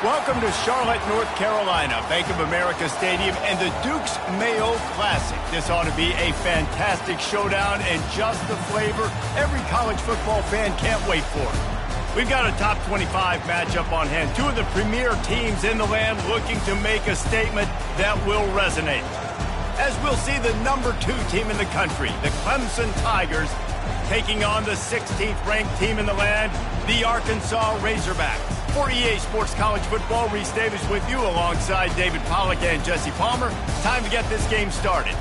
Welcome to Charlotte, North Carolina, Bank of America Stadium, and the Duke's Mayo Classic. This ought to be a fantastic showdown and just the flavor every college football fan can't wait for. We've got a top 25 matchup on hand. Two of the premier teams in the land looking to make a statement that will resonate. As we'll see the number 2 team in the country, the Clemson Tigers, taking on the 16th ranked team in the land, the Arkansas Razorbacks. For EA Sports College Football, Reese Davis with you alongside David Pollack and Jesse Palmer. Time to get this game started.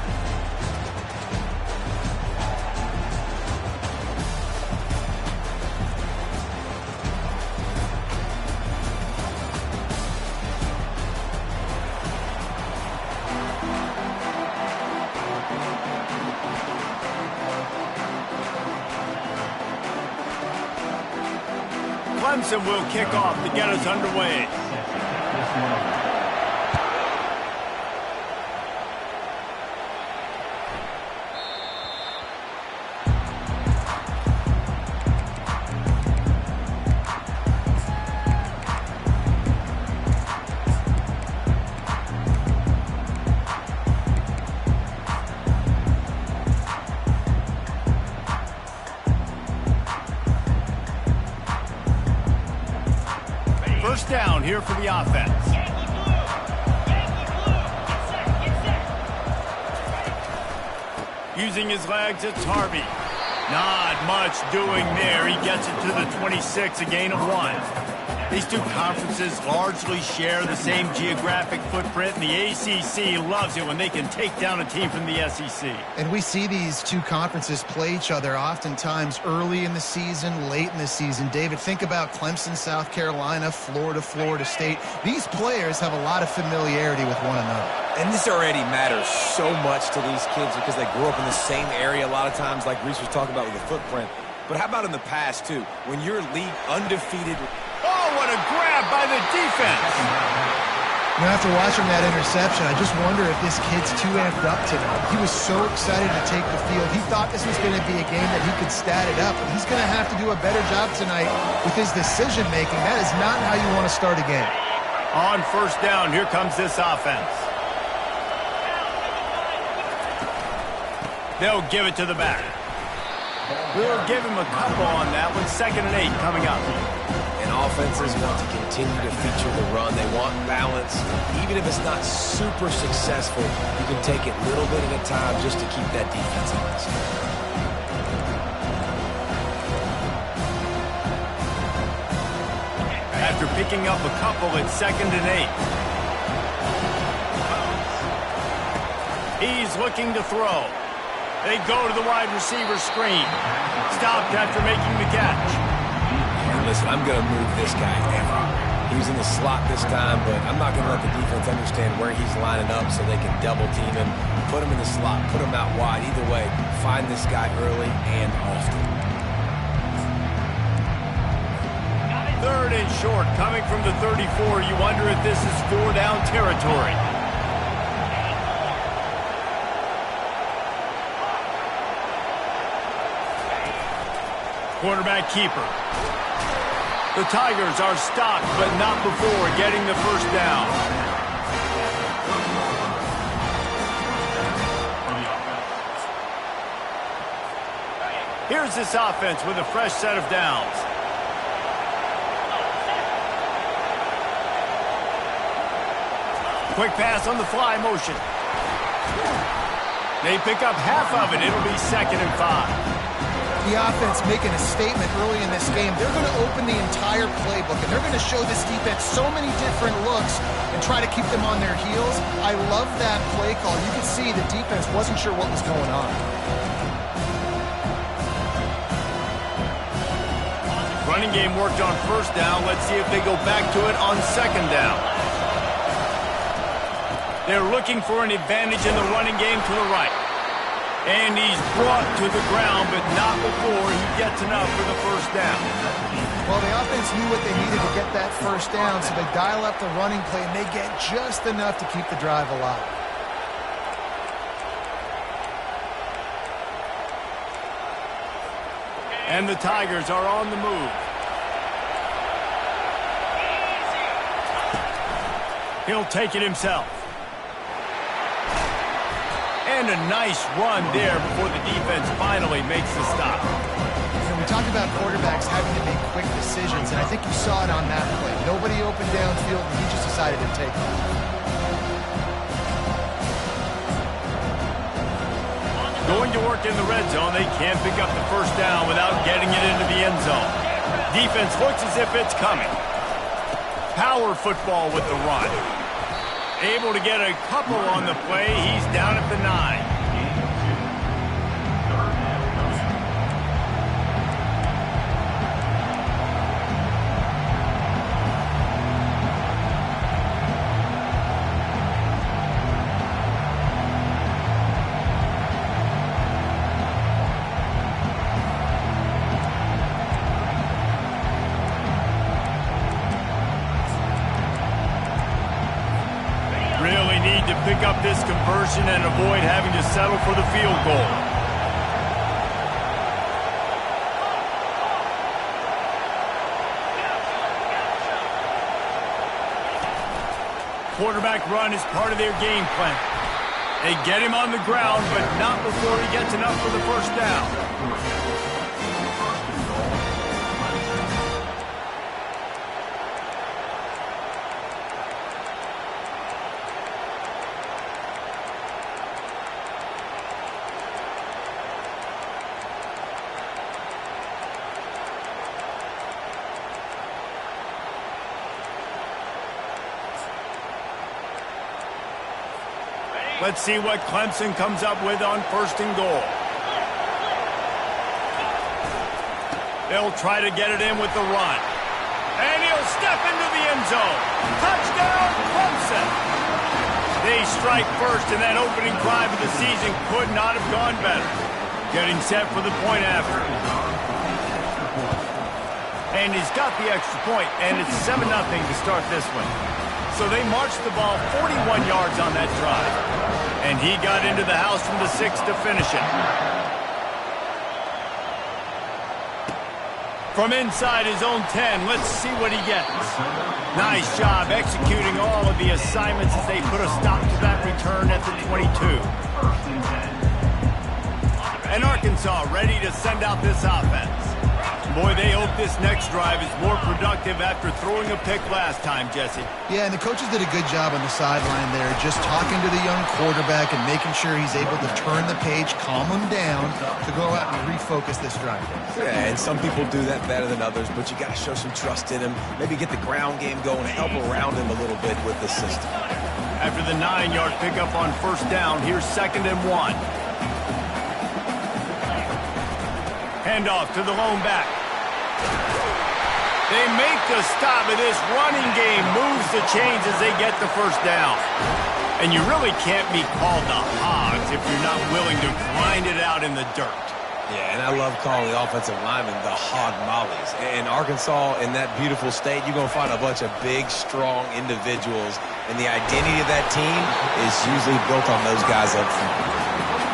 Clemson will kick off to get us underway. First down here for the offense. Using his legs, it's Harvey. Not much doing there. He gets it to the 26, a gain of 1. These two conferences largely share the same geographic footprint, and the ACC loves it when they can take down a team from the SEC. And we see these two conferences play each other oftentimes early in the season, late in the season. David, think about Clemson, South Carolina, Florida, Florida State. These players have a lot of familiarity with one another. And this already matters so much to these kids because they grew up in the same area a lot of times, like Reese was talking about with the footprint. But how about in the past, too? When your league undefeated... Oh, what a grab by the defense! Now, after watching that interception, I just wonder if this kid's too amped up tonight. He was so excited to take the field. He thought this was going to be a game that he could stat it up, but he's going to have to do a better job tonight with his decision-making. That is not how you want to start a game. On first down, here comes this offense. They'll give it to the back. We'll give him a couple on that one. 2nd and 8 coming up. And offenses want to continue to feature the run. They want balance. Even if it's not super successful, you can take it little bit at a time just to keep that defense honest. After picking up a couple, it's 2nd and 8. He's looking to throw. They go to the wide receiver screen. Stopped after making the catch. And listen, I'm going to move this guy everywhere. He was in the slot this time, but I'm not going to let the defense understand where he's lining up so they can double team him, put him in the slot, put him out wide. Either way, find this guy early and often. 3rd and short, coming from the 34. You wonder if this is 4-down territory. Quarterback keeper. The Tigers are stopped, but not before getting the first down. Here's this offense with a fresh set of downs. Quick pass on the fly motion. They pick up half of it. It'll be 2nd and 5. The offense making a statement early in this game. They're going to open the entire playbook, and they're going to show this defense so many different looks and try to keep them on their heels. I love that play call. You can see the defense wasn't sure what was going on. Running game worked on first down. Let's see if they go back to it on 2nd down. They're looking for an advantage in the running game to the right. And he's brought to the ground, but not before he gets enough for the first down. Well, the offense knew what they needed to get that first down, so they dial up the running play, and they get just enough to keep the drive alive. And the Tigers are on the move. He'll take it himself. And a nice run there before the defense finally makes the stop. We talked about quarterbacks having to make quick decisions, and I think you saw it on that play. Nobody opened downfield, and he just decided to take it. Going to work in the red zone, they can't pick up the first down without getting it into the end zone. Defense looks as if it's coming. Power football with the run. Able to get a couple on the play. He's down at the 9. Pick up this conversion and avoid having to settle for the field goal. Quarterback run is part of their game plan. They get him on the ground, but not before he gets enough for the first down. Let's see what Clemson comes up with on 1st and goal. They'll try to get it in with the run. And he'll step into the end zone. Touchdown, Clemson! They strike first, and that opening drive of the season could not have gone better. Getting set for the point after. And he's got the extra point, and it's 7-0 to start this one. So they marched the ball 41 yards on that drive. And he got into the house from the 6 to finish it. From inside his own 10, let's see what he gets. Nice job executing all of the assignments as they put a stop to that return at the 22. And Arkansas ready to send out this offense. Boy, they hope this next drive is more productive after throwing a pick last time, Jesse. Yeah, and the coaches did a good job on the sideline there, just talking to the young quarterback and making sure he's able to turn the page, calm him down, to go out and refocus this drive. Yeah, and some people do that better than others, but you got to show some trust in him. Maybe get the ground game going, help around him a little bit with the system. After the 9-yard pickup on 1st down, here's 2nd and 1. Handoff to the lone back. They make the stop, and this running game moves the chains as they get the first down. And you really can't be called the Hogs if you're not willing to grind it out in the dirt. Yeah, and I love calling the offensive linemen the hog mollies. In Arkansas, in that beautiful state, you're going to find a bunch of big, strong individuals, and the identity of that team is usually built on those guys up front.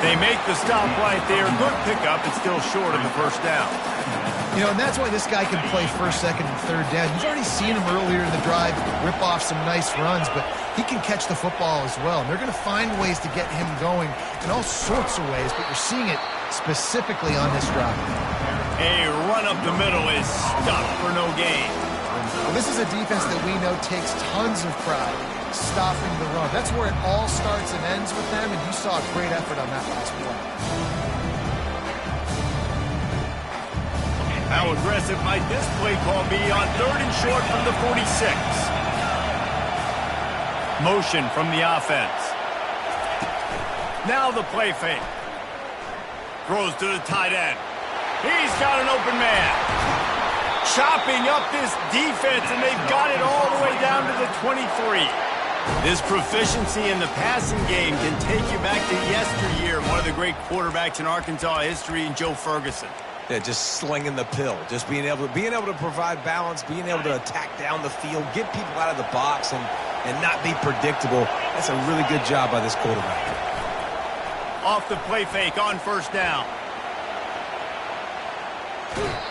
They make the stop right there. Good pickup, but still short of the first down. You know, and that's why this guy can play 1st, 2nd, and 3rd down. You've already seen him earlier in the drive rip off some nice runs, but he can catch the football as well. And they're going to find ways to get him going in all sorts of ways, but you're seeing it specifically on this drive. A run up the middle is stopped for no gain. Well, this is a defense that we know takes tons of pride stopping the run. That's where it all starts and ends with them, and you saw a great effort on that last play. How aggressive might this play call be on 3rd and short from the 46? Motion from the offense. Now the play fake. Throws to the tight end. He's got an open man. Chopping up this defense, and they've got it all the way down to the 23. This proficiency in the passing game can take you back to yesteryear, one of the great quarterbacks in Arkansas history, and Joe Ferguson. Yeah, just slinging the pill, just being able to provide balance, being able to attack down the field, get people out of the box, and not be predictable. That's a really good job by this quarterback. Off the play fake on 1st down.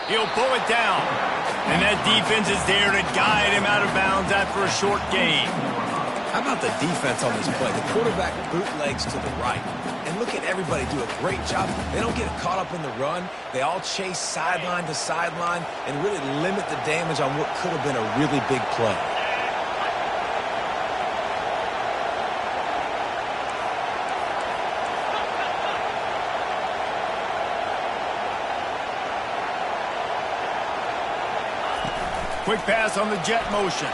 He'll pull it down. And that defense is there to guide him out of bounds after a short gain. How about the defense on this play? The quarterback bootlegs to the right. And look at everybody do a great job. They don't get caught up in the run. They all chase sideline to sideline and really limit the damage on what could have been a really big play. Quick pass on the jet motion.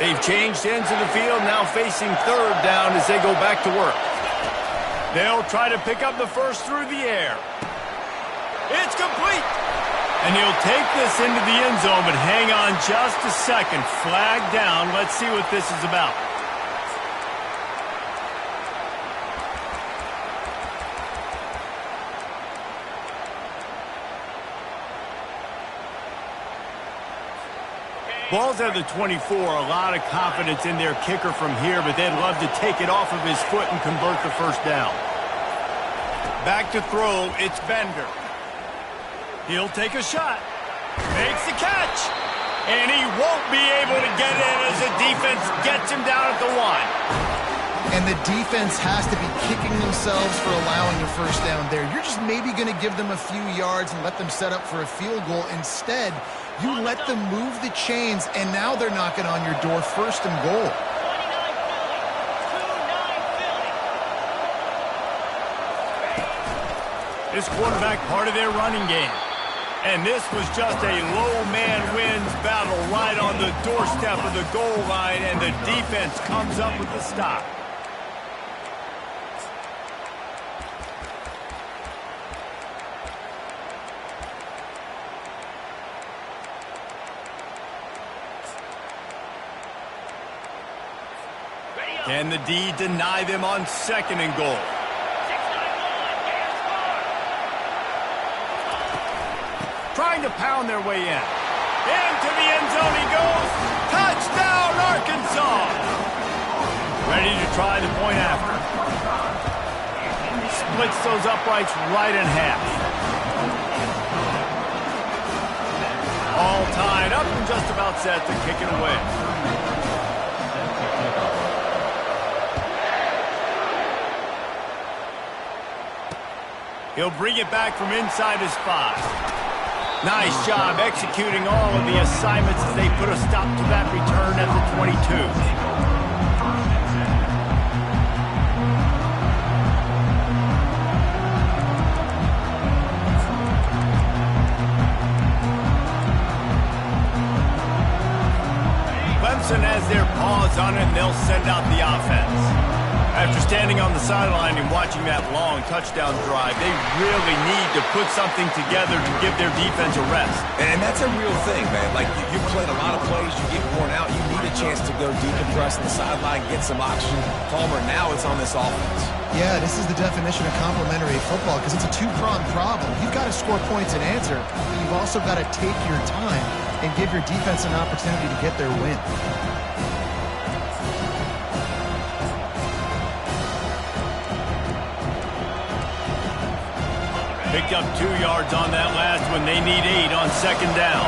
They've changed ends of the field, now facing third down as they go back to work. They'll try to pick up the first through the air. It's complete. And he'll take this into the end zone, but hang on just a second. Flag down. Let's see what this is about. Ball's at the 24. A lot of confidence in their kicker from here, but they'd love to take it off of his foot and convert the first down. Back to throw. It's Bender. He'll take a shot. Makes the catch. And he won't be able to get in as the defense gets him down at the 1. And the defense has to be kicking themselves for allowing a first down there. You're just maybe going to give them a few yards and let them set up for a field goal. Instead, you let them move the chains, and now they're knocking on your door, first and goal. This quarterback part of their running game. And this was just a low man wins battle right on the doorstep of the goal line, and the defense comes up with the stop. Can the D deny them on second and goal? Trying to pound their way in. Into the end zone he goes. Touchdown, Arkansas! Ready to try the point after. Splits those uprights right in half. All tied up and just about set to kick it away. He'll bring it back from inside his 5. Nice job executing all of the assignments as they put a stop to that return at the 22. Clemson has their paws on it, and they'll send out the offense. After standing on the sideline and watching that long touchdown drive, they really need to put something together to give their defense a rest. And that's a real thing, man. Like, you've played a lot of plays, you get worn out, you need a chance to go decompress on the sideline, get some oxygen. Palmer, now it's on this offense. Yeah, this is the definition of complementary football because it's a two-pronged problem. You've got to score points and answer, but you've also got to take your time and give your defense an opportunity to get their win. Picked up 2 yards on that last one. They need 8 on second down.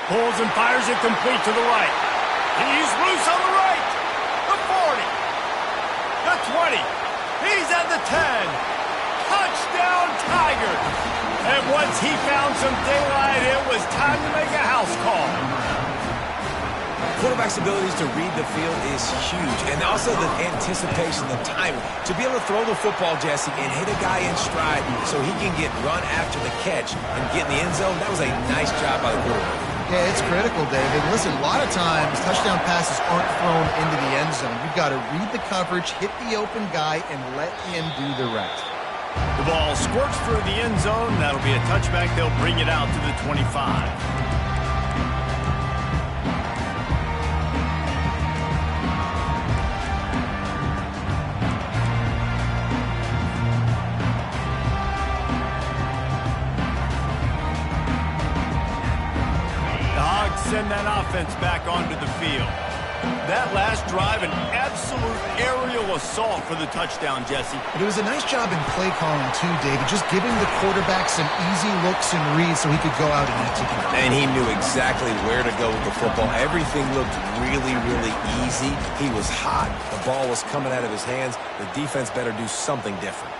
Pulls and fires it complete to the right. He's loose on the right. The 40. The 20. He's at the 10. Touchdown, Tigers. And once he found some daylight, it was time to make a house call. Quarterback's abilities to read the field is huge, and also the anticipation, the timing. To be able to throw the football, Jesse, and hit a guy in stride so he can get run after the catch and get in the end zone, that was a nice job by the quarterback. Yeah, it's critical, David. Listen, a lot of times touchdown passes aren't thrown into the end zone. You've got to read the coverage, hit the open guy, and let him do the rest. The ball squirts through the end zone. That'll be a touchback. They'll bring it out to the 25. send that offense back onto the field. That last drive, an absolute aerial assault for the touchdown, Jesse. But it was a nice job in play calling, too, David, just giving the quarterback some easy looks and reads so he could go out and execute. And he knew exactly where to go with the football. Everything looked really, really easy. He was hot. The ball was coming out of his hands. The defense better do something different.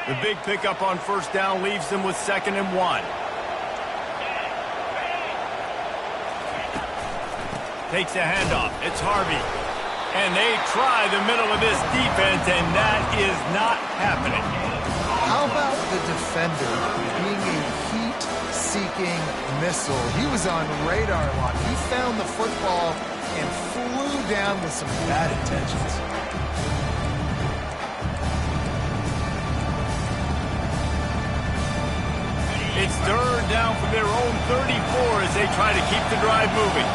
The big pickup on first down leaves them with 2nd and 1. Takes a handoff. It's Harvey. And they try the middle of this defense, and that is not happening. How about the defender being a heat-seeking missile? He was on radar lock. He found the football and flew down with some bad intentions. It's 3rd down from their own 34 as they try to keep the drive moving.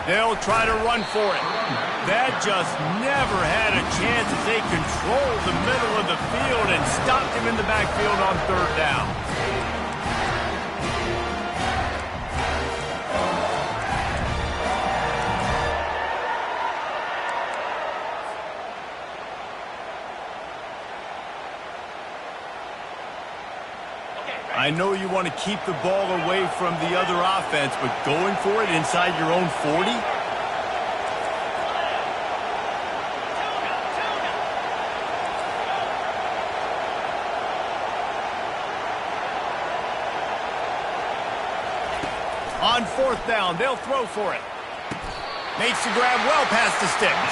They'll try to run for it. That just never had a chance as they controlled the middle of the field and stopped him in the backfield on 3rd down. I know you want to keep the ball away from the other offense, but going for it inside your own 40? On 4th down, they'll throw for it. Makes the grab well past the sticks.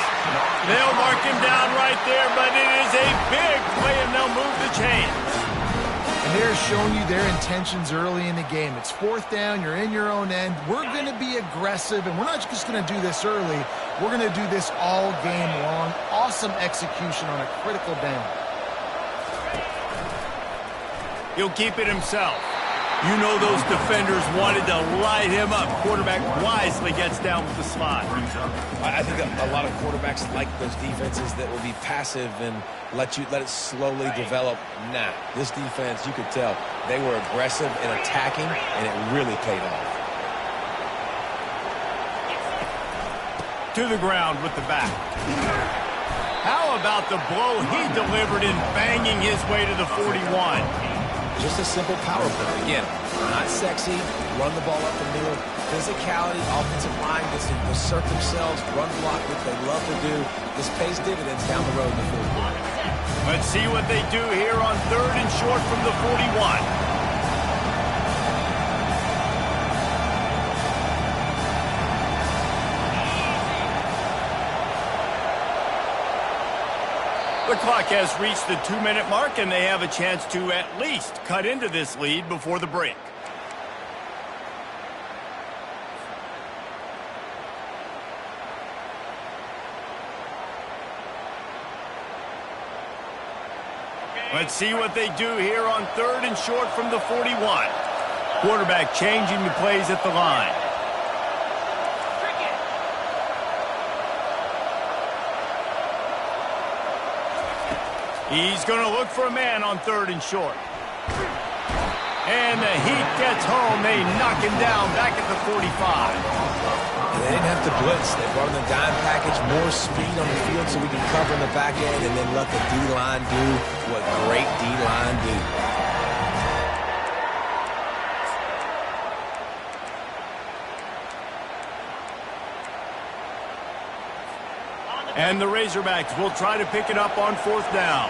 They'll mark him down right there, but it is a big play, and they'll move the chains. And they're showing you their intentions early in the game. It's 4th down. You're in your own end. We're going to be aggressive, and we're not just going to do this early. We're going to do this all game long. Awesome execution on a critical down. He'll keep it himself. You know those defenders wanted to light him up. Quarterback wisely gets down with the slot. I think a lot of quarterbacks like those defenses that will be passive and let it slowly develop. Nah, this defense, you could tell, they were aggressive and attacking, and it really paid off. To the ground with the back. How about the blow he delivered in banging his way to the 41? Just a simple power play. Again, not sexy, run the ball up the middle. Physicality, offensive line gets to assert themselves, run block, which they love to do. This pays dividends down the road in the 4th quarter. Let's see what they do here on 3rd and short from the 41. The clock has reached the 2-minute mark, and they have a chance to at least cut into this lead before the break. Let's see what they do here on 3rd and short from the 41. Quarterback changing the plays at the line. He's going to look for a man on 3rd and short. And the heat gets home. They knock him down back at the 45. They didn't have to blitz. They brought in the dime package, more speed on the field so we can cover in the back end and then let the D-line do what great D-line do. And the Razorbacks will try to pick it up on 4th down.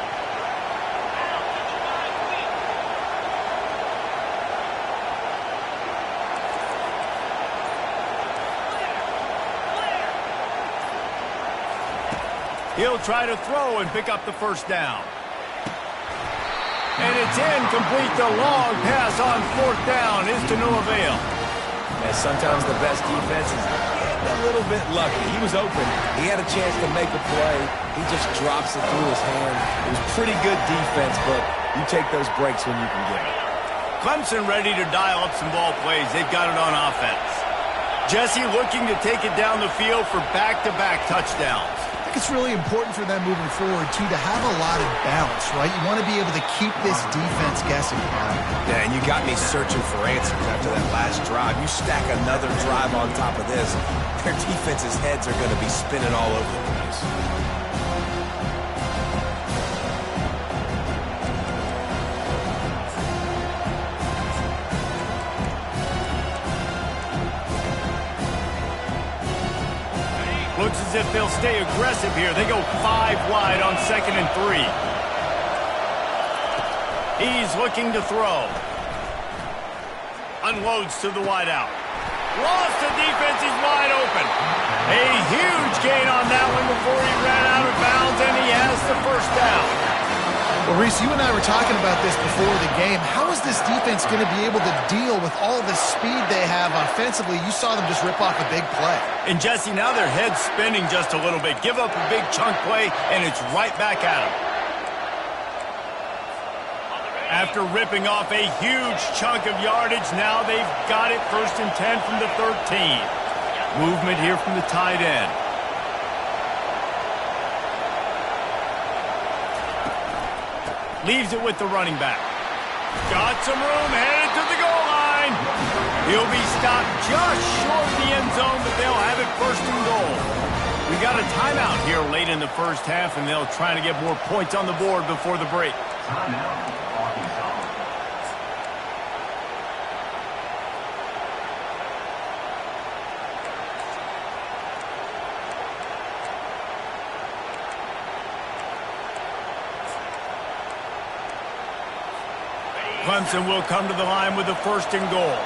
He'll try to throw and pick up the 1st down. And it's incomplete. The long pass on 4th down is to no avail. And sometimes the best defense is a little bit lucky. He was open. He had a chance to make a play. He just drops it through his hand. It was pretty good defense, but you take those breaks when you can get it. Clemson ready to dial up some ball plays. They've got it on offense. Jesse looking to take it down the field for back-to-back touchdowns. I think it's really important for them moving forward, too, to have a lot of balance, right? You want to be able to keep this defense guessing. Yeah, and you got me searching for answers after that last drive. You stack another drive on top of this, their defense's heads are going to be spinning all over the place. Looks as if they'll stay aggressive here. They go 5 wide on 2nd and 3. He's looking to throw. Unloads to the wideout. Lost the defense. He's wide open. A huge gain on that one before he ran out of bounds, and he has the first down. Well, Reese, you and I were talking about this before the game. How is this defense going to be able to deal with all the speed they have offensively? You saw them just rip off a big play. And, Jesse, now their head's spinning just a little bit. Give up a big chunk play, and it's right back at them. After ripping off a huge chunk of yardage, now they've got it 1st and 10 from the 13. Movement here from the tight end. Leaves it with the running back. Got some room, headed to the goal line. He'll be stopped just short of the end zone, but they'll have it 1st and goal. We got a timeout here late in the first half, and they'll try to get more points on the board before the break. Timeout. Clemson will come to the line with the 1st and goal.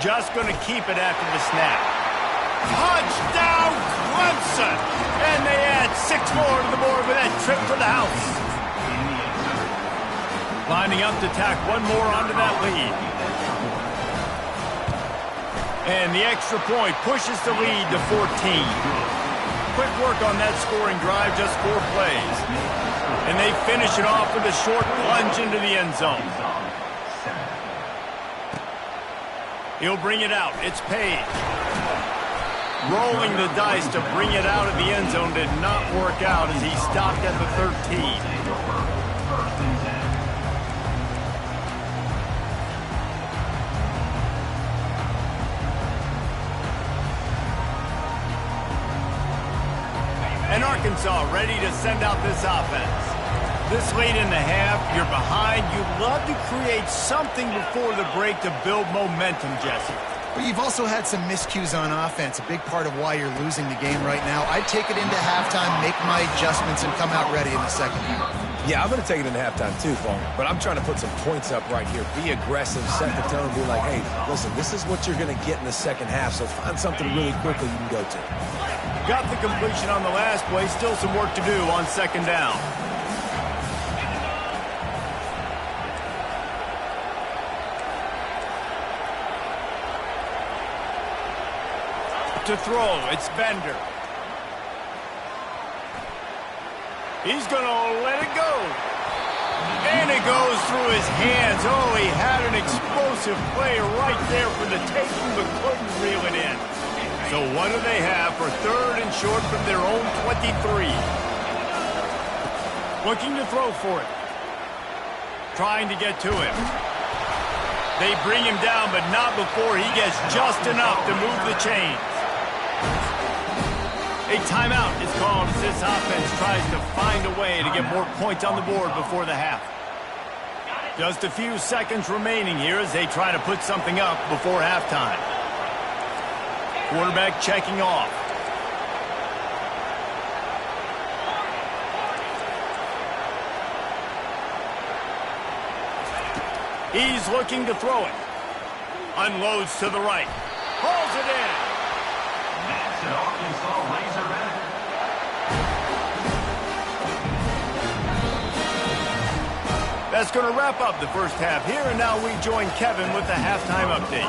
Just going to keep it after the snap. Touchdown, Clemson! And they add 6 more to the board with that trip to the house. Lining up to tack one more onto that lead. And the extra point pushes the lead to 14. Quick work on that scoring drive, just 4 plays. And they finish it off with a short plunge into the end zone. He'll bring it out. It's Page. Rolling the dice to bring it out of the end zone did not work out as he stopped at the 13. And Arkansas ready to send out this offense. This late in the half, you're behind. You'd love to create something before the break to build momentum, Jesse. But you've also had some miscues on offense, a big part of why you're losing the game right now. I'd take it into halftime, make my adjustments, and come out ready in the second half. Yeah, I'm going to take it into halftime too, Paul. But I'm trying to put some points up right here. Be aggressive, set the tone, be like, hey, listen, this is what you're going to get in the second half, so find something really quickly you can go to. Got the completion on the last play. Still some work to do on 2nd down. To throw, it's Bender. He's going to let it go. And it goes through his hands. Oh, he had an explosive play right there for the taking, but couldn't reel it in. So what do they have for 3rd and short from their own 23? Looking to throw for it. Trying to get to him. They bring him down, but not before he gets just enough to move the chains. A timeout is called as this offense tries to find a way to get more points on the board before the half. Just a few seconds remaining here as they try to put something up before halftime. Quarterback checking off. He's looking to throw it. Unloads to the right. Hauls it in. That's an Arkansas Razorback. That's going to wrap up the first half here, and now we join Kevin with the halftime update.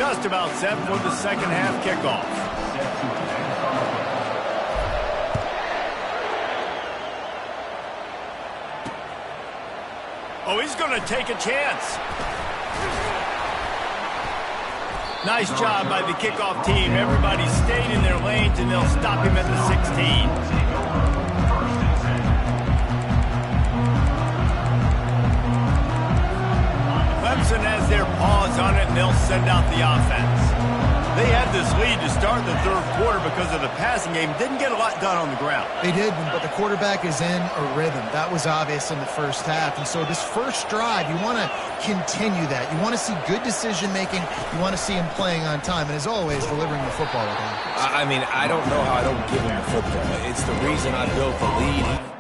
just about set for the second half kickoff. Oh, he's going to take a chance. Nice job by the kickoff team. Everybody stayed in their lanes, and they'll stop him at the 16. Clemson has their paws on it, and they'll send out the offense. They had this lead to start the third quarter because of the passing game. Didn't get a lot done on the ground. They did, but the quarterback is in a rhythm. That was obvious in the first half. And so this first drive, you want to continue that. You want to see good decision-making. You want to see him playing on time. And as always, delivering the football with accuracy. I mean, I don't know how I don't give him the football. It's the reason I built the lead.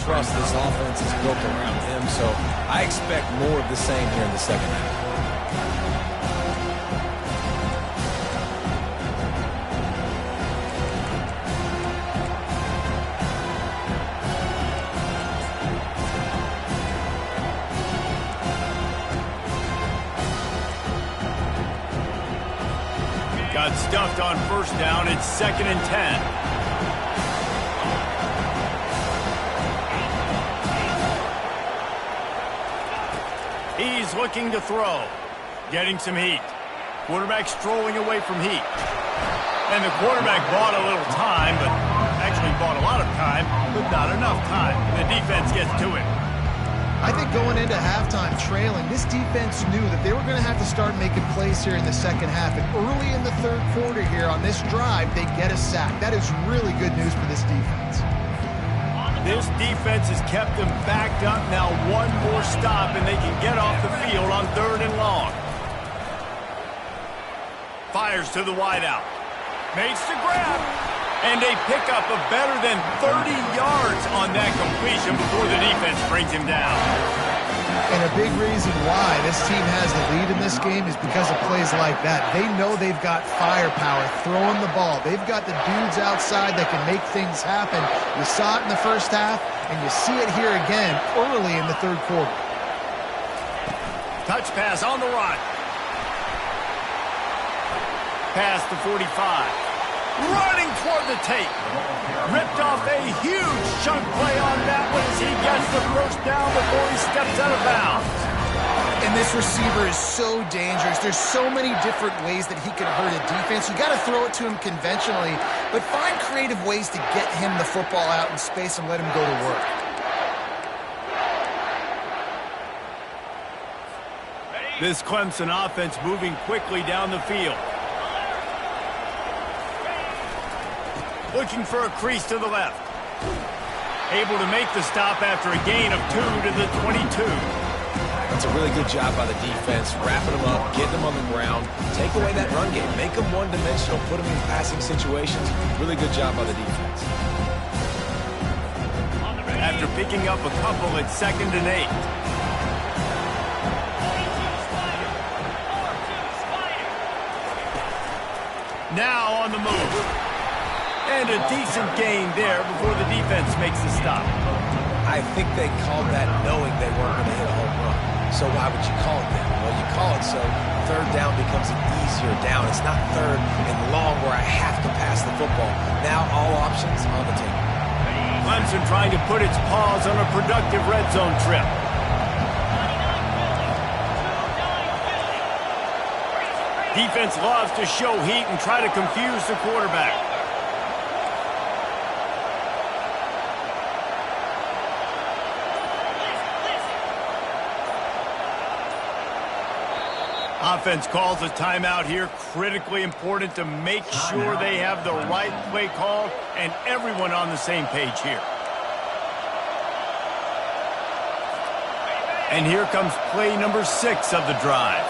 Trust this offense is built around him, so I expect more of the same here in the second half. Got stuffed on first down. It's 2nd and 10. He's looking to throw. Getting some heat. Quarterback strolling away from heat. And the quarterback bought a little time, but actually bought a lot of time, but not enough time. The defense gets to him. I think going into halftime trailing, this defense knew that they were going to have to start making plays here in the second half. And early in the third quarter here on this drive, they get a sack. That is really good news for this defense. This defense has kept them backed up. Now one more stop, and they can get off the field on 3rd and long. Fires to the wideout. Makes the grab. And they pick up a better than 30 yards on that completion before the defense brings him down. And a big reason why this team has the lead in this game is because of plays like that. They know they've got firepower throwing the ball. They've got the dudes outside that can make things happen. You saw it in the first half, and you see it here again early in the third quarter. Touch pass on the run. Past the 45. Running toward the tape. Ripped off a huge chunk play on that one as he gets the first down before he steps out of bounds. And this receiver is so dangerous. There's so many different ways that he can hurt a defense. You got to throw it to him conventionally, but find creative ways to get him the football out in space and let him go to work. This Clemson offense moving quickly down the field. Looking for a crease to the left. Able to make the stop after a gain of 2 to the 22. That's a really good job by the defense, wrapping them up, getting them on the ground, take away that run game, make them one-dimensional, put them in passing situations. Really good job by the defense. After picking up a couple at 2nd and 8. Now on the move. And a decent gain there before the defense makes the stop. I think they called that knowing they weren't going to hit a home run. So why would you call it that? Well, you call it so 3rd down becomes an easier down. It's not 3rd and long where I have to pass the football. Now all options on the table. Clemson trying to put its paws on a productive red zone trip. Defense loves to show heat and try to confuse the quarterback. Offense calls a timeout here. Critically important to make sure they have the right play called and everyone on the same page here. And here comes play number 6 of the drive.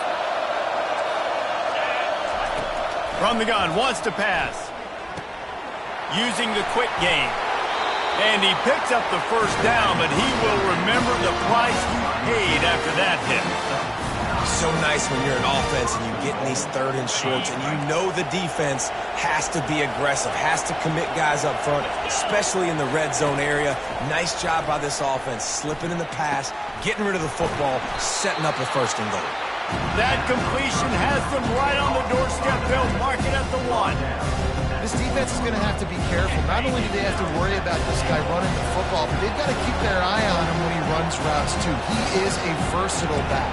From the gun, wants to pass. Using the quick game. And he picks up the first down, but he will remember the price he paid after that hit. So nice when you're an offense and you get in these third and shorts and you know the defense has to be aggressive, has to commit guys up front, especially in the red zone area. Nice job by this offense, slipping in the pass, getting rid of the football, setting up a first and goal. That completion has them right on the doorstep. They'll mark it at the 1. This defense is going to have to be careful. Not only do they have to worry about this guy running the football, but they've got to keep their eye on him when he runs routes too. He is a versatile back.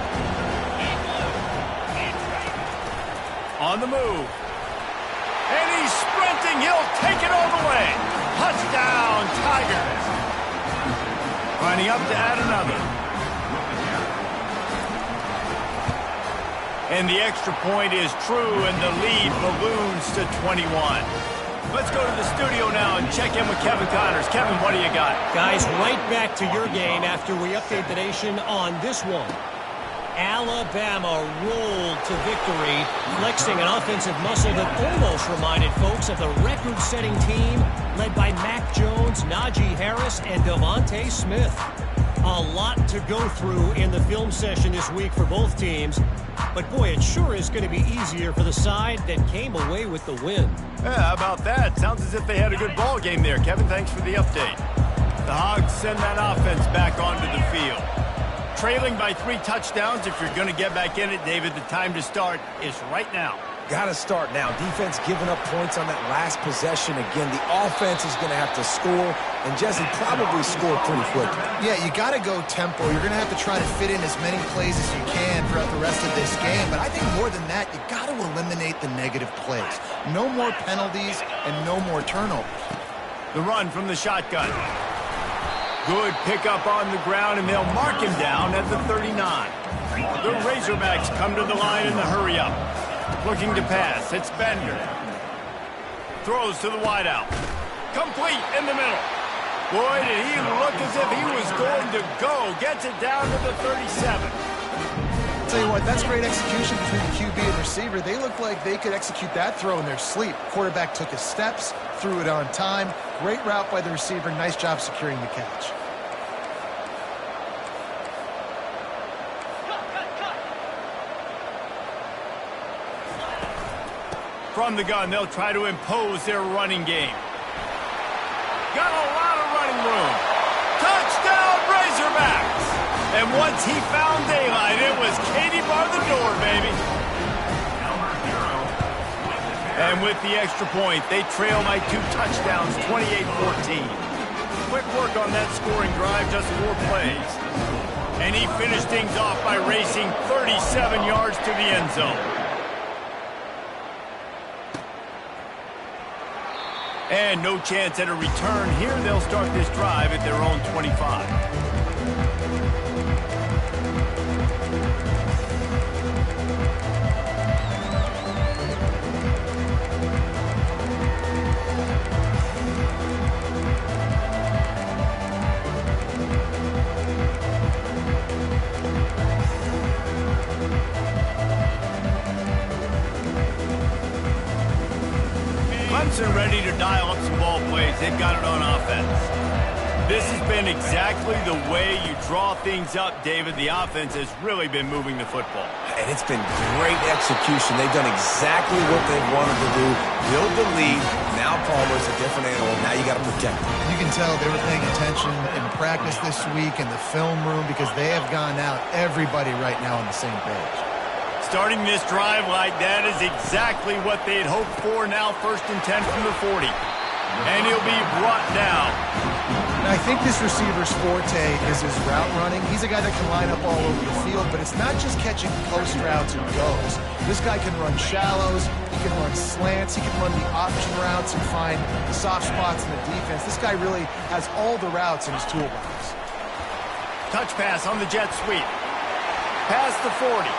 On the move. And he's sprinting. He'll take it all the way. Touchdown, Tigers. Lining up to add another. And the extra point is true, and the lead balloons to 21. Let's go to the studio now and check in with Kevin Connors. Kevin, what do you got? Guys, right back to your game after we update the nation on this one. Alabama rolled to victory, flexing an offensive muscle that almost reminded folks of the record-setting team led by Mac Jones, Najee Harris, and Devontae Smith. A lot to go through in the film session this week for both teams, but boy, it sure is going to be easier for the side that came away with the win. Yeah, how about that? Sounds as if they had a good ball game there. Kevin, thanks for the update. The Hogs send that offense back onto the field. Trailing by 3 touchdowns. If you're going to get back in it, David, the time to start is right now. Got to start now. Defense giving up points on that last possession. Again, the offense is going to have to score, and Jesse probably scored pretty quickly. Yeah, you got to go tempo. You're going to have to try to fit in as many plays as you can throughout the rest of this game. But I think more than that, you got to eliminate the negative plays. No more penalties and no more turnovers. The run from the shotgun. Good pickup on the ground, and they'll mark him down at the 39. The Razorbacks come to the line in the hurry-up. Looking to pass. It's Bender. Throws to the wideout. Complete in the middle. Boy, did he look as if he was going to go. Gets it down to the 37. Tell you what, that's great execution between the QB and receiver. They look like they could execute that throw in their sleep. Quarterback took his steps, threw it on time. Great route by the receiver. Nice job securing the catch. From the gun, they'll try to impose their running game. Got a lot of running room. Touchdown, Razorbacks! And once he found daylight, it was Katie bar the door, baby. And with the extra point, they trail by 2 touchdowns, 28-14. Quick work on that scoring drive, just 4 plays. And he finished things off by racing 37 yards to the end zone. And no chance at a return here. They'll start this drive at their own 25. Clemson ready to dial up some ball plays. They've got it on offense. This has been exactly the way you draw things up, David. The offense has really been moving the football. And it's been great execution. They've done exactly what they wanted to do. Build the lead. Now Palmer's a different animal. Now you got to protect him. You can tell they were paying attention in practice this week in the film room because they have gone out, everybody right now on the same page. Starting this drive like that is exactly what they had hoped for. Now 1st and 10 from the 40. And he'll be brought down. And I think this receiver's forte is his route running. He's a guy that can line up all over the field, but it's not just catching close routes and goes. This guy can run shallows, he can run slants, he can run the option routes and find soft spots in the defense. This guy really has all the routes in his toolbox. Touch pass on the jet sweep. Past the 40.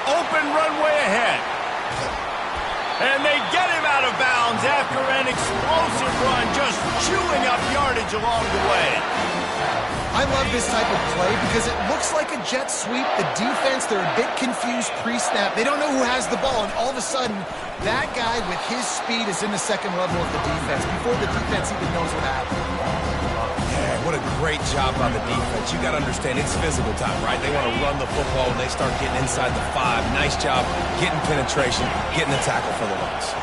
Open runway ahead. And they get him out of bounds after an explosive run, just chewing up yardage along the way. I love this type of play because it looks like a jet sweep. The defense, they're a bit confused pre-snap. They don't know who has the ball, and all of a sudden, that guy with his speed is in the second level of the defense before the defense even knows what happened. Yeah, what a great job by the defense. You got to understand, it's physical time, right? They want to run the football when they start getting inside the 5. Nice job getting penetration, getting the tackle for the loss.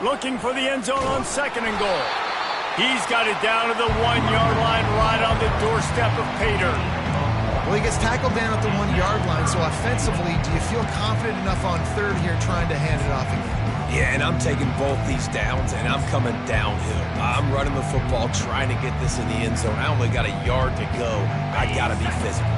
Looking for the end zone on 2nd and goal. He's got it down to the 1-yard line right on the doorstep of pay dirt. Well, he gets tackled down at the 1-yard line, so offensively, do you feel confident enough on 3rd here trying to hand it off again? Yeah, and I'm taking both these downs, and I'm coming downhill. I'm running the football, trying to get this in the end zone. I only got a yard to go. I got to be physical.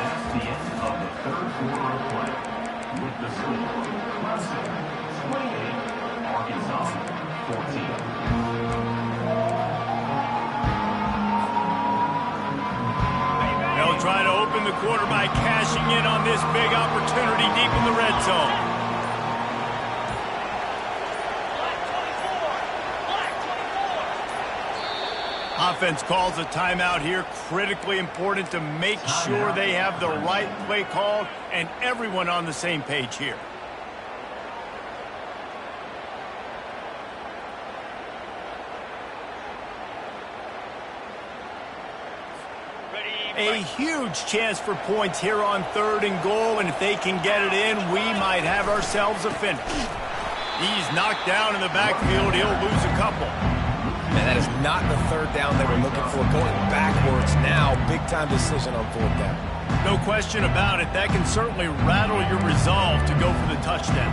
That's the end of the 3rd quarter of play. With the score, Clemson 28, Arkansas 14. They'll try to open the quarter by cashing in on this big opportunity deep in the red zone. Offense calls a timeout here. Critically important to make sure they have the right play called and everyone on the same page here. A huge chance for points here on 3rd and goal, and if they can get it in, we might have ourselves a finish. He's knocked down in the backfield. He'll lose a couple. And that is not the 3rd down they were looking for. Going backwards now, big-time decision on 4th down. No question about it. That can certainly rattle your resolve to go for the touchdown.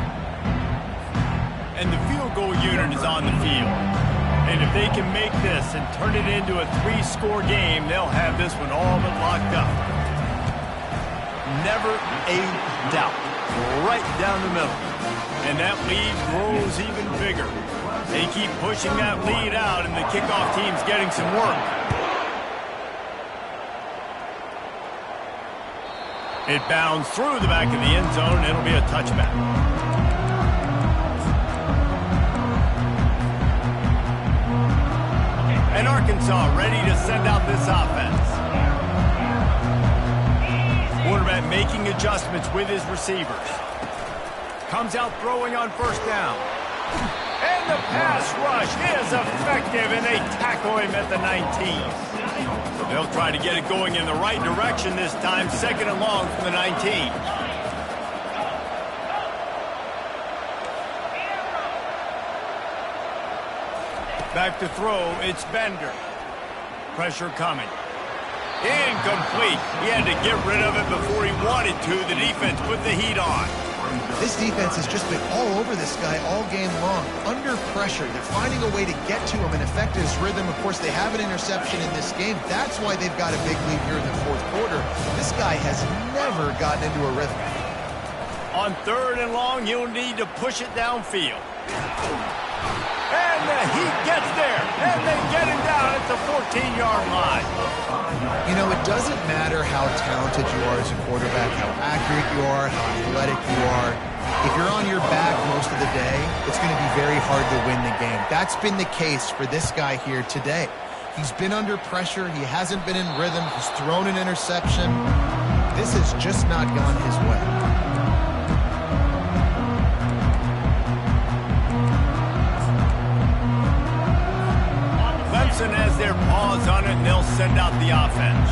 And the field goal unit is on the field. And if they can make this and turn it into a 3-score game, they'll have this one all but locked up. Never a doubt. Right down the middle. And that lead grows even bigger. They keep pushing that lead out, and the kickoff team's getting some work. It bounds through the back of the end zone, and it'll be a touchback. And Arkansas ready to send out this offense. Quarterback making adjustments with his receivers. Comes out throwing on 1st down. And the pass rush is effective, and they tackle him at the 19. They'll try to get it going in the right direction this time. 2nd and long from the 19. Back to throw, it's Bender. Pressure coming. Incomplete. He had to get rid of it before he wanted to. The defense put the heat on. This defense has just been all over this guy all game long. Under pressure, they're finding a way to get to him and affect his rhythm. Of course, they have an interception in this game. That's why they've got a big lead here in the 4th quarter. This guy has never gotten into a rhythm. On 3rd and long, he'll need to push it downfield. And the heat gets there, and they get him down at the 14-yard line. You know, it doesn't matter how talented you are as a quarterback, how accurate you are, how athletic you are. If you're on your back most of the day, it's going to be very hard to win the game. That's been the case for this guy here today. He's been under pressure. He hasn't been in rhythm. He's thrown an interception. This has just not gone his way. Clemson has their paws on it, and they'll send out the offense.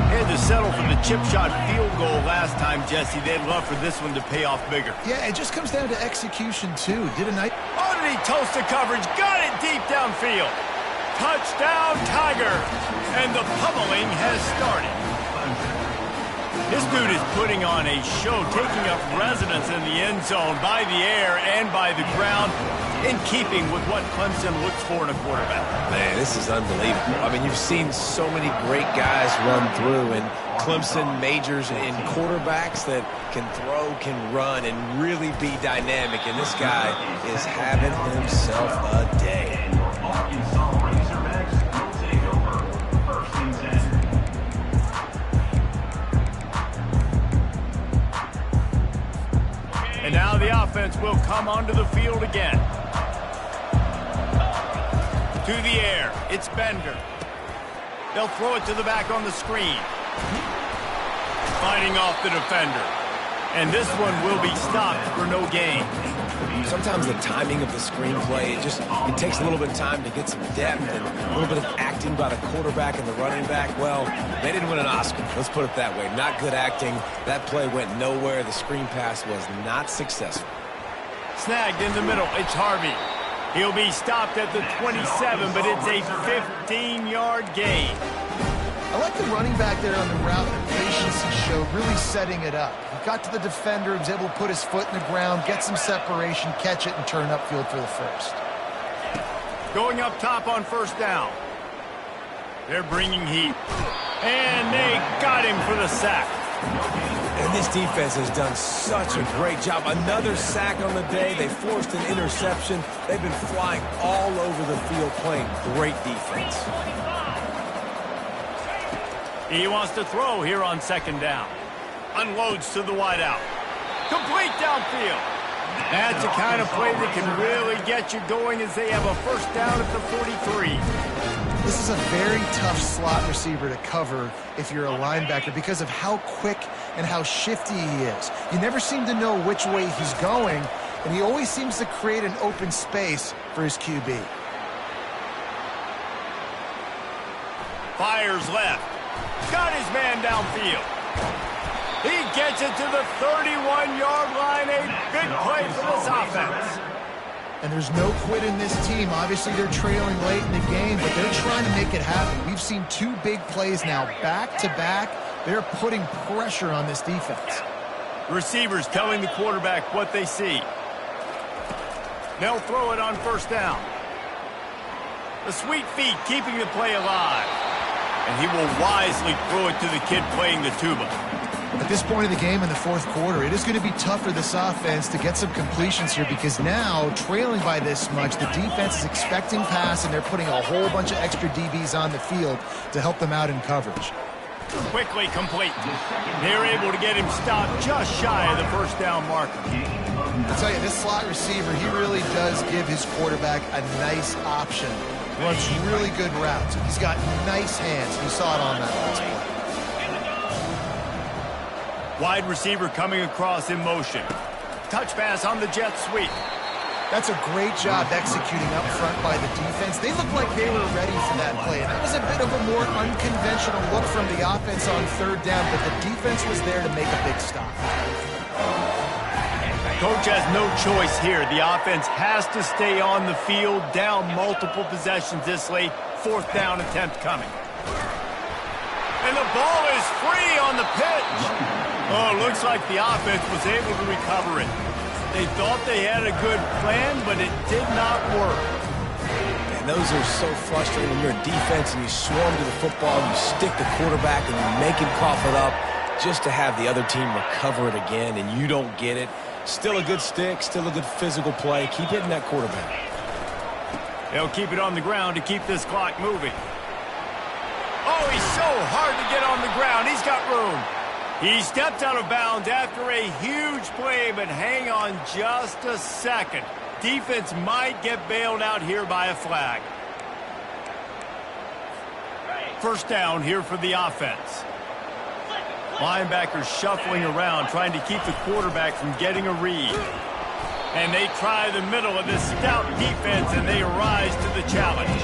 They had to settle for the chip shot field goal last time, Jesse. They'd love for this one to pay off bigger. Yeah, it just comes down to execution, too. Did a nice... Oh, did he toast the coverage? Got it deep downfield. Touchdown, Tigers. And the pummeling has started. This dude is putting on a show, taking up residence in the end zone by the air and by the ground, in keeping with what Clemson looks for in a quarterback. Man, this is unbelievable. I mean, you've seen so many great guys run through, and Clemson majors in quarterbacks that can throw, can run, and really be dynamic, and this guy is having himself a day. Arkansas Razorbacks will take over 1st and 10. And now the offense will come onto the field again. To the air, it's Bender. They'll throw it to the back on the screen. Fighting off the defender. And this one will be stopped for no gain. Sometimes the timing of the screenplay, it takes a little bit of time to get some depth and a little bit of acting by the quarterback and the running back. Well, they didn't win an Oscar. Let's put it that way. Not good acting. That play went nowhere. The screen pass was not successful. Snagged in the middle. It's Harvey. He'll be stopped at the 27, but it's a 15-yard gain. I like the running back there on the route. The patience he showed, really setting it up. He got to the defender, he was able to put his foot in the ground, get some separation, catch it, and turn upfield for the first. Going up top on first down. They're bringing heat. And they got him for the sack. And this defense has done such a great job. Another sack on the day. They forced an interception. They've been flying all over the field playing great defense. He wants to throw here on second down. Unloads to the wideout. Complete downfield. That's the kind of play that can really get you going as they have a first down at the 43. This is a very tough slot receiver to cover if you're a linebacker because of how quick and how shifty he is. You never seem to know which way he's going, and he always seems to create an open space for his QB. Fires left. Got his man downfield. He gets it to the 31-yard line. A big play for this offense. And there's no quit in this team. Obviously, they're trailing late in the game, but they're trying to make it happen. We've seen two big plays now, back-to-back. They're putting pressure on this defense. Receivers telling the quarterback what they see. They'll throw it on first down. The sweet feet keeping the play alive. And he will wisely throw it to the kid playing the tuba. At this point in the game in the fourth quarter, it is going to be tough for this offense to get some completions here because now, trailing by this much, the defense is expecting pass, and they're putting a whole bunch of extra DBs on the field to help them out in coverage. Quickly complete. They're able to get him stopped just shy of the first down marker. I'll tell you, this slot receiver, he really does give his quarterback a nice option. Runs really good routes. He's got nice hands. You saw it on that last play. Wide receiver coming across in motion. Touch pass on the jet sweep. That's a great job executing up front by the defense. They looked like they were ready for that play. And that was a bit of a more unconventional look from the offense on third down, but the defense was there to make a big stop. Coach has no choice here. The offense has to stay on the field, down multiple possessions this late. Fourth down attempt coming. And the ball is free on the pitch. Oh, looks like the offense was able to recover it. They thought they had a good plan, but it did not work. And those are so frustrating when you're a defense and you swarm to the football, you stick the quarterback and you make him cough it up just to have the other team recover it again, and you don't get it. Still a good stick, still a good physical play. Keep hitting that quarterback. They'll keep it on the ground to keep this clock moving. Oh, he's so hard to get on the ground. He's got room. He stepped out of bounds after a huge play, but hang on just a second. Defense might get bailed out here by a flag. First down here for the offense. Linebackers shuffling around, trying to keep the quarterback from getting a read. And they try the middle of this stout defense, and they rise to the challenge.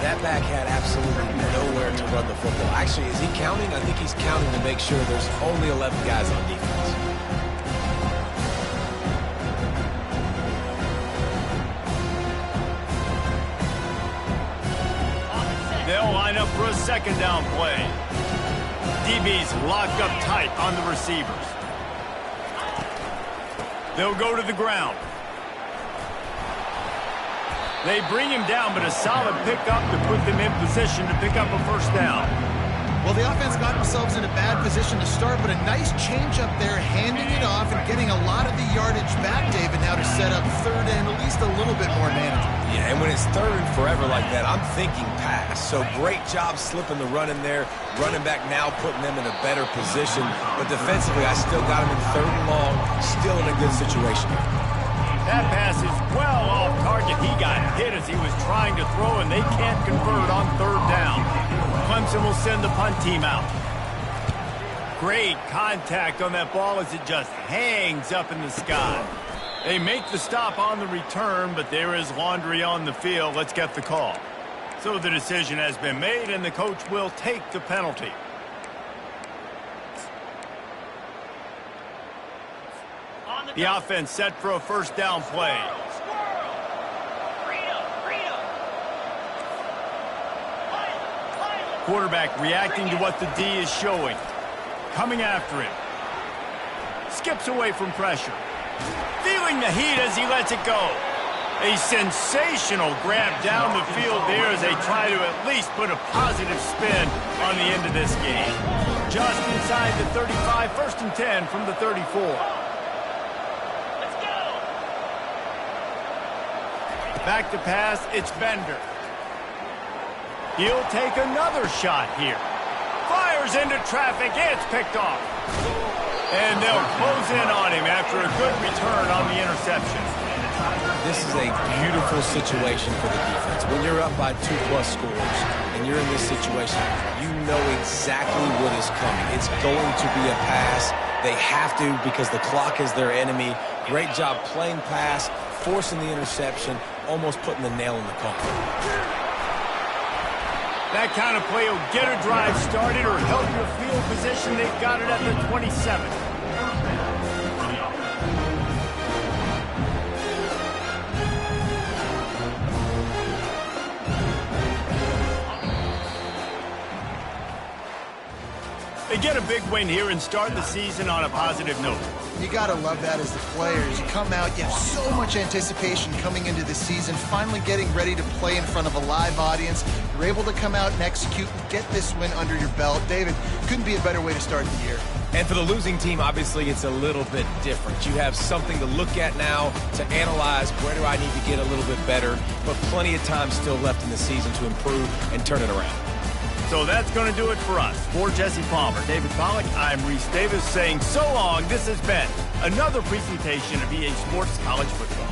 That back had absolutely nowhere to run the football. Actually, is he counting? I think he's counting to make sure there's only 11 guys on defense. They'll line up for a second down play. DB's locked up tight on the receivers. They'll go to the ground. They bring him down, but a solid pickup to put them in position to pick up a first down. Well, the offense got themselves in a bad position to start, but a nice change up there, handing it off and getting a lot of the yardage back, David, now to set up third and at least a little bit more manageable. Yeah, and when it's third and forever like that, I'm thinking pass. So great job slipping the run in there. Running back now putting them in a better position. But defensively, I still got them in third and long, still in a good situation. That pass is well off target. He got hit as he was trying to throw, and they can't convert on third down. Clemson will send the punt team out. Great contact on that ball as it just hangs up in the sky. They make the stop on the return, but there is laundry on the field. Let's get the call. So the decision has been made, and the coach will take the penalty. The offense set for a first down play. Quarterback reacting to what the D is showing. Coming after him. Skips away from pressure. Feeling the heat as he lets it go. A sensational grab down the field there as they try to at least put a positive spin on the end of this game. Just inside the 35, first and 10 from the 34. Let's go! Back to pass, it's Bender. He'll take another shot here. Fires into traffic, it's picked off. And they'll close in on him after a good return on the interception. This is a beautiful situation for the defense. When you're up by 2+ scores and you're in this situation, you know exactly what is coming. It's going to be a pass. They have to because the clock is their enemy. Great job playing pass, forcing the interception, almost putting the nail in the coffin. That kind of play will get a drive started or help your field position. They've got it at the 27. They get a big win here and start the season on a positive note. You got to love that as the players. You come out, you have so much anticipation coming into the season, finally getting ready to play in front of a live audience. You're able to come out and execute and get this win under your belt. David, couldn't be a better way to start the year. And for the losing team, obviously, it's a little bit different. You have something to look at now, to analyze where do I need to get a little bit better, but plenty of time still left in the season to improve and turn it around. So that's going to do it for us. For Jesse Palmer, David Pollack, I'm Reese Davis saying so long. This has been another presentation of EA Sports College Football.